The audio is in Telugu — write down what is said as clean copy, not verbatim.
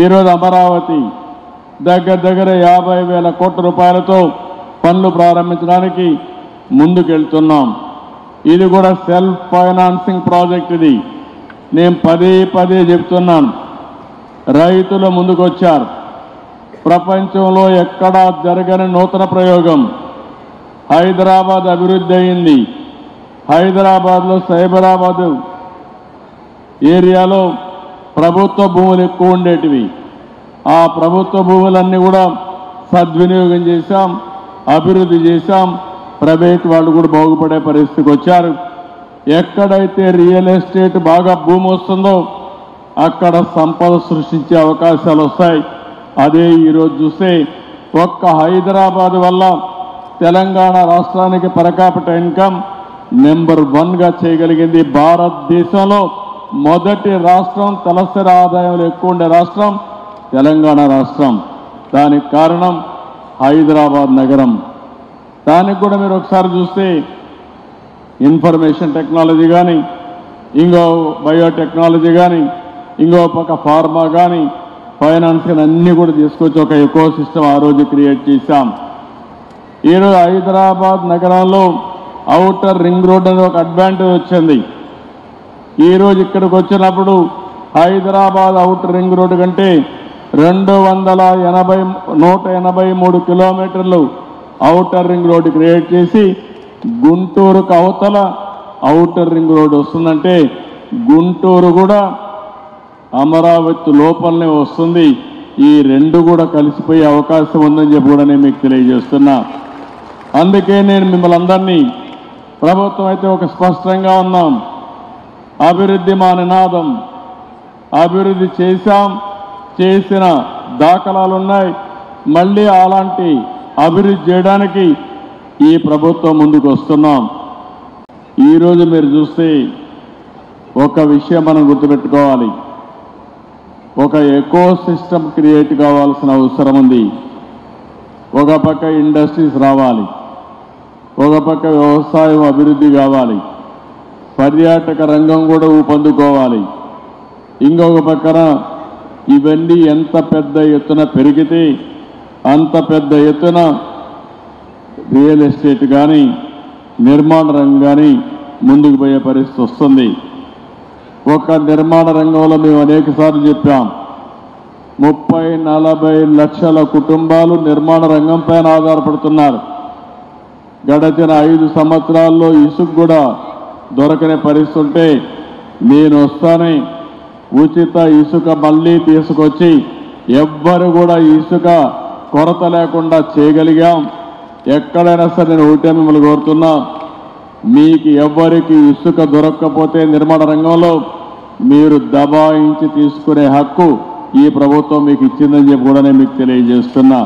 ఈరోజు అమరావతి దగ్గర 50,000 కోట్ల రూపాయలతో పనులు ప్రారంభించడానికి ముందుకెళ్తున్నాం. ఇది కూడా సెల్ఫ్ ఫైనాన్సింగ్ ప్రాజెక్ట్. ఇది నేను పదే చెప్తున్నాను. రైతులు ముందుకొచ్చారు. ప్రపంచంలో ఎక్కడా జరగని నూతన ప్రయోగం. హైదరాబాద్ అభివృద్ధి అయింది. హైదరాబాద్లో సైబరాబాద్ ఏరియాలో ప్రభుత్వ భూములు ఎక్కువ ఉండేటివి. ఆ ప్రభుత్వ భూములన్నీ కూడా సద్వినియోగం చేశాం, అభివృద్ధి చేశాం. ప్రైవేట్ వాళ్ళు కూడా బాగుపడే పరిస్థితికి వచ్చారు. ఎక్కడైతే రియల్ ఎస్టేట్ బాగా భూమి వస్తుందో అక్కడ సంపద సృష్టించే అవకాశాలు వస్తాయి. అదే ఈరోజు చూస్తే ఒక్క హైదరాబాద్ వల్ల తెలంగాణ రాష్ట్రానికి పర్ క్యాపిటల్ ఇన్కమ్ నెంబర్ 1గా చేయగలిగింది. భారతదేశంలో మొదటి రాష్ట్రం, తలసరి ఆదాయంలో ఎక్కువ ఉండే రాష్ట్రం తెలంగాణ రాష్ట్రం. దానికి కారణం హైదరాబాద్ నగరం. దానికి కూడా మీరు ఒకసారి చూస్తే ఇన్ఫర్మేషన్ టెక్నాలజీ కానీ, ఇంకో బయోటెక్నాలజీ కానీ, ఇంకో పక్క ఫార్మా కానీ, ఫైనాన్స్ కానీ అన్నీ కూడా తీసుకొచ్చి ఒక ఎకో సిస్టమ్ ఆ రోజు క్రియేట్ చేశాం. ఈరోజు హైదరాబాద్ నగరంలో ఔటర్ రింగ్ రోడ్ అనే ఒక అడ్వాంటేజ్ వచ్చింది. ఈరోజు ఇక్కడికి వచ్చినప్పుడు హైదరాబాద్ ఔటర్ రింగ్ రోడ్డు కంటే 183 కిలోమీటర్లు ఔటర్ రింగ్ రోడ్డు క్రియేట్ చేసి గుంటూరుకు అవతల ఔటర్ రింగ్ రోడ్డు వస్తుందంటే గుంటూరు కూడా అమరావతి లోపలనే వస్తుంది. ఈ రెండు కూడా కలిసిపోయే అవకాశం ఉందని చెప్పి కూడా నేను మీకు తెలియజేస్తున్నా. అందుకే నేను మిమ్మల్ని అందరినీ, ప్రభుత్వం అయితే ఒక స్పష్టంగా ఉన్నాం. అభివృద్ధి మా నినాదం. అభివృద్ధి చేశాం, చేసిన దాఖలాలు ఉన్నాయి. మళ్ళీ అలాంటి అభివృద్ధి చేయడానికి ఈ ప్రభుత్వం ముందుకు వస్తున్నాం. ఈరోజు మీరు చూస్తే ఒక విషయం మనం గుర్తుపెట్టుకోవాలి. ఒక ఎకో సిస్టమ్ క్రియేట్ కావాల్సిన అవసరం ఉంది. ఒక పక్క ఇండస్ట్రీస్ రావాలి, ఒక పక్క వ్యవసాయం అభివృద్ధి కావాలి, పర్యాటక రంగం కూడా ఊపందుకోవాలి. ఇంకొక పక్కన ఇవన్నీ ఎంత పెద్ద ఎత్తున పెరిగితే అంత పెద్ద ఎత్తున రియల్ ఎస్టేట్ కానీ, నిర్మాణ రంగం కానీ ముందుకు పోయే పరిస్థితి వస్తుంది. ఒక నిర్మాణ రంగంలో మేము అనేక సార్లు చెప్పాం, 30-40 లక్షల కుటుంబాలు నిర్మాణ రంగం పైన ఆధారపడుతున్నారు. గడచిన 5 సంవత్సరాల్లో ఇసుక కూడా దొరకని పరిస్థితి ఉంటే నేను వస్తానే ఉచిత ఇసుక మళ్ళీ తీసుకొచ్చి ఎవ్వరు కూడా ఇసుక కొరత లేకుండా చేయగలిగాం. ఎక్కడైనా సరే నేను ఒకటే మిమ్మల్ని కోరుతున్నా, మీకు ఎవ్వరికి ఇసుక దొరకకపోతే నిర్మాణ రంగంలో మీరు దబాయించి తీసుకునే హక్కు ఈ ప్రభుత్వం మీకు ఇచ్చిందని చెప్పి కూడా నేను మీకు తెలియజేస్తున్నా.